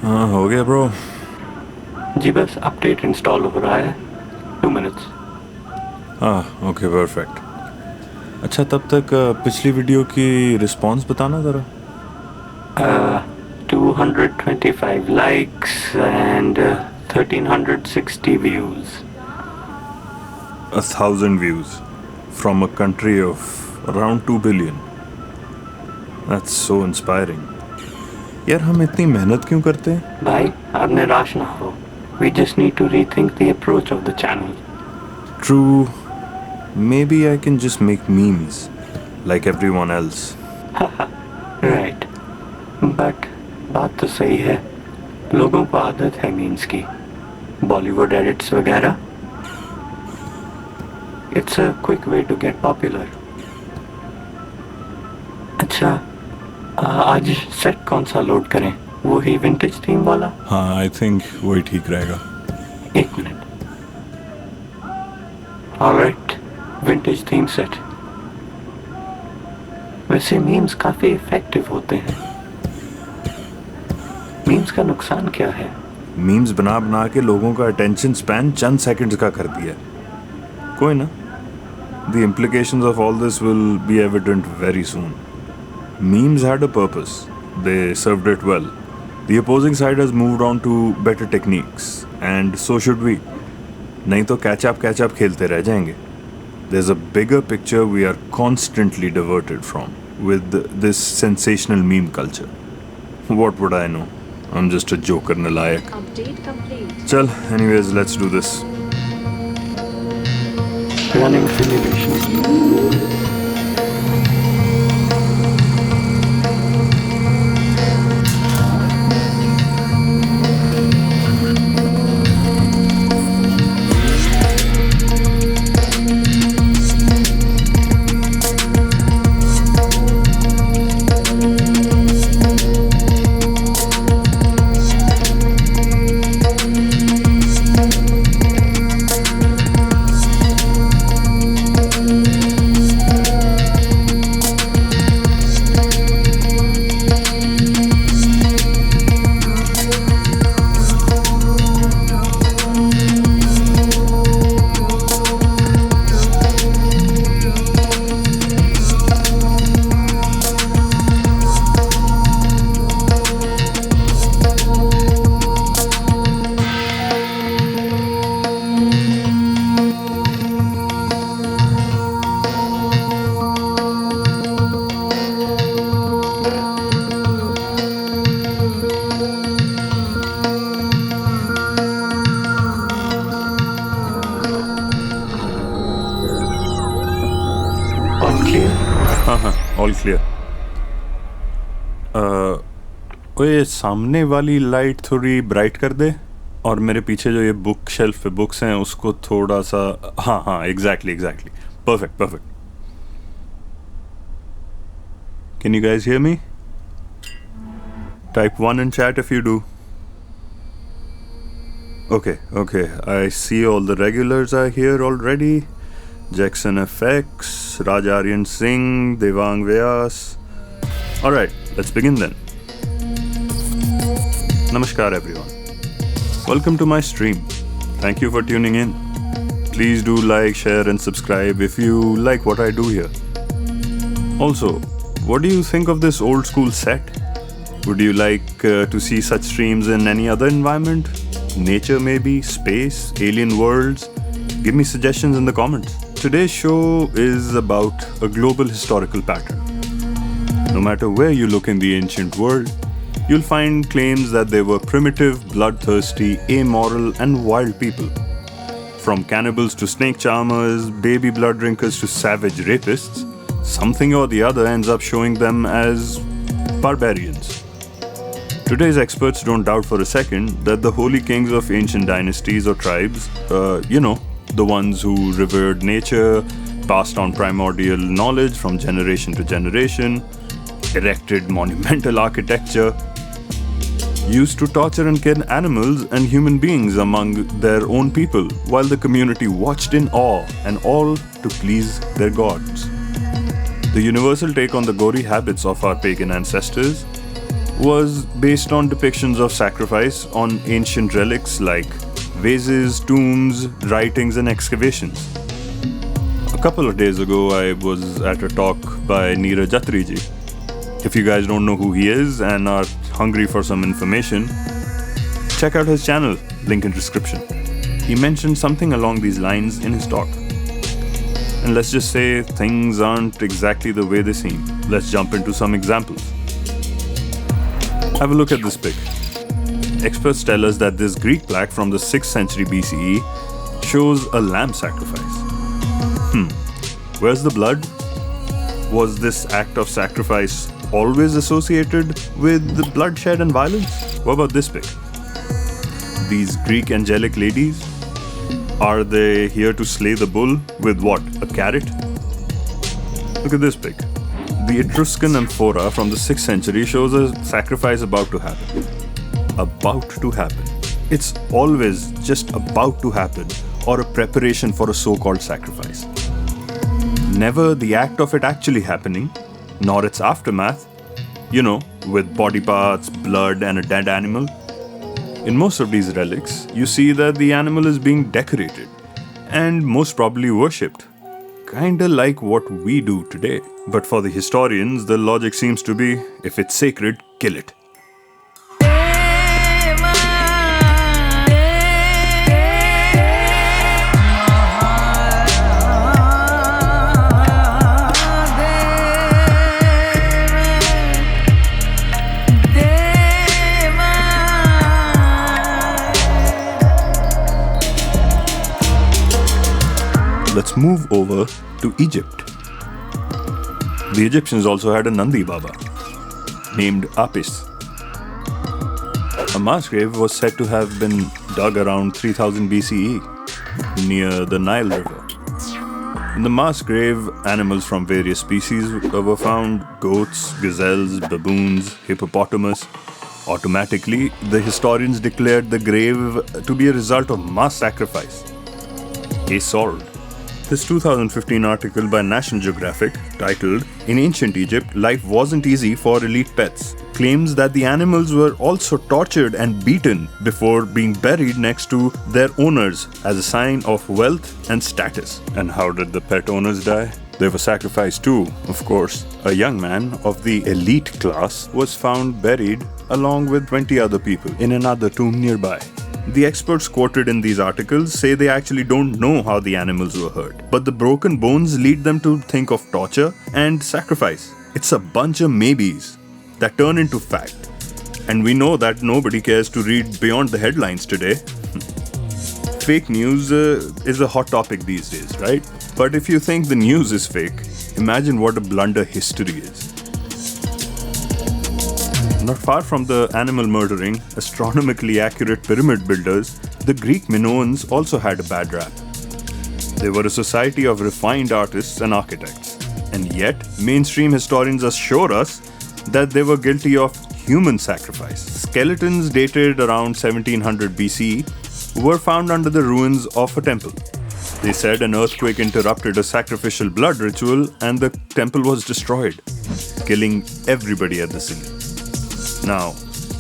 हाँ हो गया ब्रो। जी बस अपडेट इंस्टॉल हो रहा है 2 मिनट्स। हाँ ओके परफेक्ट। अच्छा तब तक पिछली वीडियो की रिस्पॉन्स बताना ज़रा। 225 likes and 1360 views. 1,000 views from a country of around 2 billion. That's so inspiring. यार हम इतनी मेहनत क्यों करते हैं? भाई आप निराश ना हो. We just need to rethink the approach of the channel. True. Maybe I can just make memes like everyone else. Right. But बात तो सही है. लोगों को आदत है मीम्स की. बॉलीवुड एडिट्स वगैरह. It's a quick way to get popular. अच्छा आज सेट कौन सा लोड करें? वो ही विंटेज थीम वाला? हाँ आई थिंक वही ठीक रहेगा। 1 minute. Alright, vintage theme set. वैसे मीम्स काफी इफेक्टिव होते हैं. मीम्स का नुकसान क्या है? मीम्स बना बना के लोगों का अटेंशन स्पैन चंद सेकंड्स का कर दिया। कोई ना, the implications of all this will be evident very soon. Memes had a purpose. They served it well. The opposing side has moved on to better techniques, and so should we. नहीं तो catch up खेलते रह जाएंगे. There's a bigger picture we are constantly diverted from with this sensational meme culture. What would I know? I'm just a joker nalayak. Update complete. Chal, anyways, let's do this. Running simulation. All clear. ओए सामने वाली light थोड़ी bright कर दे, और मेरे पीछे जो ये बुक शेल्फ पे बुक्स हैं उसको थोड़ा सा, हाँ हाँ exactly perfect. Can you guys hear me? Type 1 in chat if you do. Okay, I see all the regulars are here already. Jackson FX, Rajaryan Singh, Devang Vyas. Alright, let's begin then. Namaskar everyone. Welcome to my stream. Thank you for tuning in. Please do like, share and subscribe if you like what I do here. Also, what do you think of this old school set? Would you like to see such streams in any other environment? Nature maybe, space, alien worlds? Give me suggestions in the comments. Today's show is about a global historical pattern. No matter where you look in the ancient world, you'll find claims that they were primitive, bloodthirsty, amoral, and wild people. From cannibals to snake charmers, baby blood drinkers to savage rapists, something or the other ends up showing them as barbarians. Today's experts don't doubt for a second that the holy kings of ancient dynasties or tribes, the ones who revered nature, passed on primordial knowledge from generation to generation, erected monumental architecture, used to torture and kill animals and human beings among their own people, while the community watched in awe, and all to please their gods. The universal take on the gory habits of our pagan ancestors was based on depictions of sacrifice on ancient relics like vases, tombs, writings, and excavations. A couple of days ago, I was at a talk by Neeraj Atriji. If you guys don't know who he is and are hungry for some information, check out his channel, link in description. He mentioned something along these lines in his talk. And let's just say things aren't exactly the way they seem. Let's jump into some examples. Have a look at this pic. Experts tell us that this Greek plaque from the 6th century BCE shows a lamb sacrifice. Where's the blood? Was this act of sacrifice always associated with the bloodshed and violence? What about this pic? These Greek angelic ladies? Are they here to slay the bull with what? A carrot? Look at this pic. The Etruscan amphora from the 6th century shows a sacrifice about to happen. About to happen. It's always just about to happen or a preparation for a so-called sacrifice. Never the act of it actually happening, nor its aftermath, with body parts, blood, and a dead animal. In most of these relics, you see that the animal is being decorated and most probably worshipped. Kinda like what we do today. But for the historians, the logic seems to be, if it's sacred, kill it. Let's move over to Egypt. The Egyptians also had a Nandi Baba named Apis. A mass grave was said to have been dug around 3000 BCE near the Nile River. In the mass grave, animals from various species were found: goats, gazelles, baboons, hippopotamus. Automatically, the historians declared the grave to be a result of mass sacrifice. Case solved. This 2015 article by National Geographic, titled "In Ancient Egypt, Life Wasn't Easy for Elite Pets," claims that the animals were also tortured and beaten before being buried next to their owners as a sign of wealth and status. And how did the pet owners die? They were sacrificed too, of course. A young man of the elite class was found buried along with 20 other people in another tomb nearby. The experts quoted in these articles say they actually don't know how the animals were hurt, but the broken bones lead them to think of torture and sacrifice. It's a bunch of maybes that turn into fact. And we know that nobody cares to read beyond the headlines today. Fake news is a hot topic these days, right? But if you think the news is fake, imagine what a blunder history is. Not far from the animal murdering, astronomically accurate pyramid builders, the Greek Minoans also had a bad rap. They were a society of refined artists and architects. And yet, mainstream historians assure us that they were guilty of human sacrifice. Skeletons dated around 1700 BCE were found under the ruins of a temple. They said an earthquake interrupted a sacrificial blood ritual and the temple was destroyed, killing everybody at the scene. Now,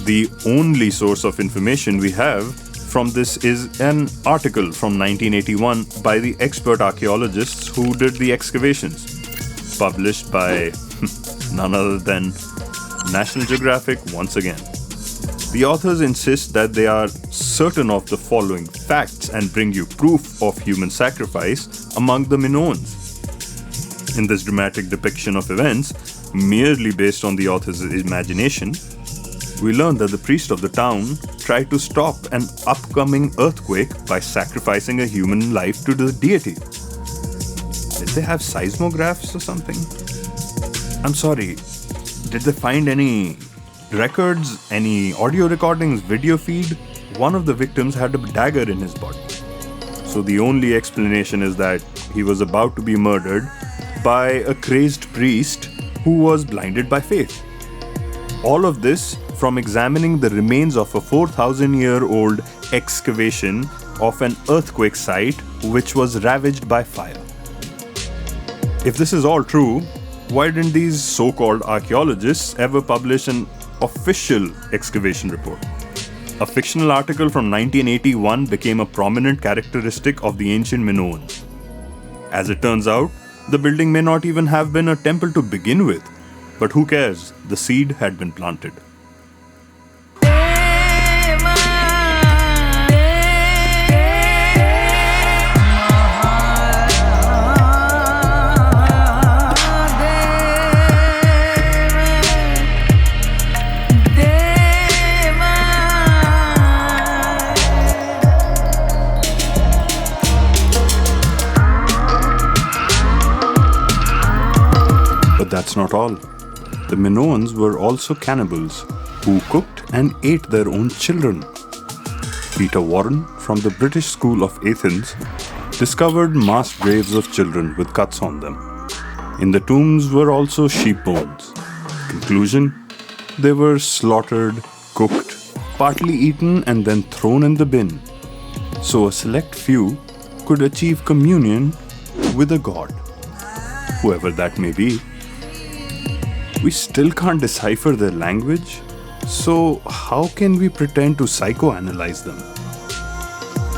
the only source of information we have from this is an article from 1981 by the expert archaeologists who did the excavations, published by none other than National Geographic once again. The authors insist that they are certain of the following facts and bring you proof of human sacrifice among the Minoans. In this dramatic depiction of events, merely based on the author's imagination, we learn that the priest of the town tried to stop an upcoming earthquake by sacrificing a human life to the deity. Did they have seismographs or something? I'm sorry, did they find any records, any audio recordings, video feed? One of the victims had a dagger in his body. So the only explanation is that he was about to be murdered by a crazed priest who was blinded by faith. All of this from examining the remains of a 4,000-year-old excavation of an earthquake site which was ravaged by fire. If this is all true, why didn't these so-called archaeologists ever publish an official excavation report. A fictional article from 1981 became a prominent characteristic of the ancient Minoans. As it turns out, the building may not even have been a temple to begin with, but who cares? The seed had been planted. But that's not all. The Minoans were also cannibals who cooked and ate their own children. Peter Warren from the British School of Athens discovered mass graves of children with cuts on them. In the tombs were also sheep bones. Conclusion: they were slaughtered, cooked, partly eaten and then thrown in the bin, so a select few could achieve communion with a god, whoever that may be. We still can't decipher their language, so how can we pretend to psychoanalyze them?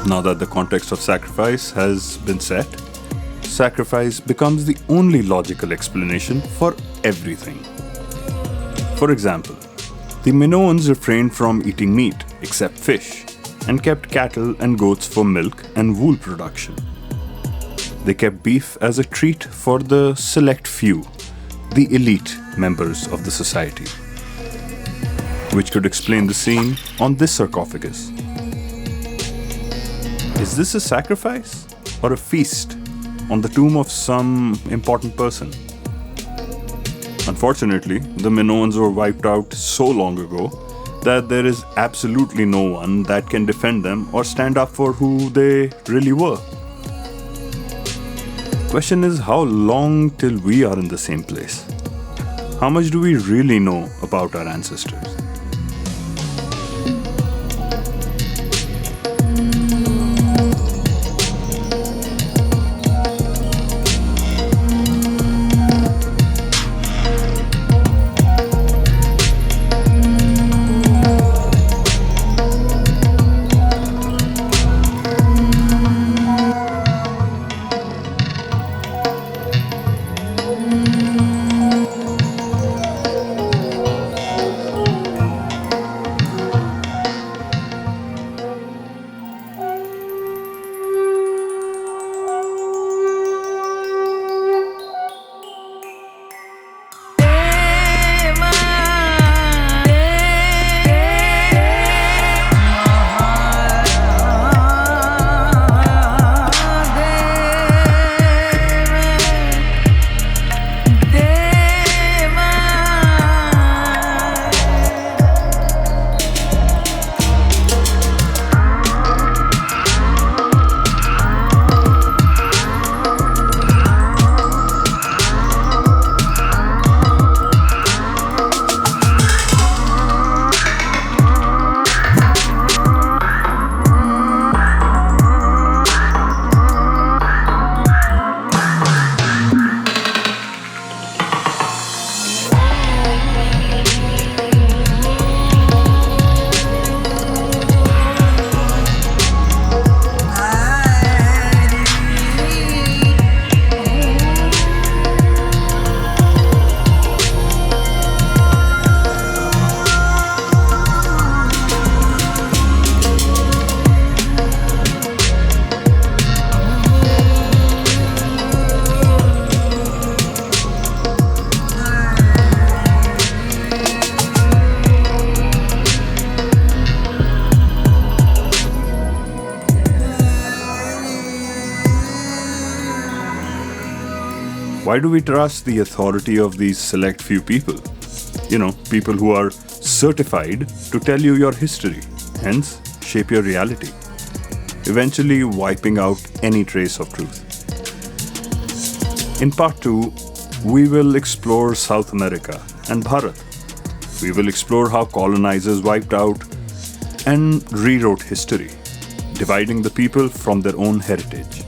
Now that the context of sacrifice has been set, sacrifice becomes the only logical explanation for everything. For example, the Minoans refrained from eating meat except fish and kept cattle and goats for milk and wool production. They kept beef as a treat for the select few, the elite members of the society, which could explain the scene on this sarcophagus. Is this a sacrifice or a feast on the tomb of some important person? Unfortunately, the Minoans were wiped out so long ago that there is absolutely no one that can defend them or stand up for who they really were. Question is, how long till we are in the same place? How much do we really know about our ancestors? Why do we trust the authority of these select few people? People who are certified to tell you your history, hence shape your reality, eventually wiping out any trace of truth. In part 2, we will explore South America and Bharat. We will explore how colonizers wiped out and rewrote history, dividing the people from their own heritage.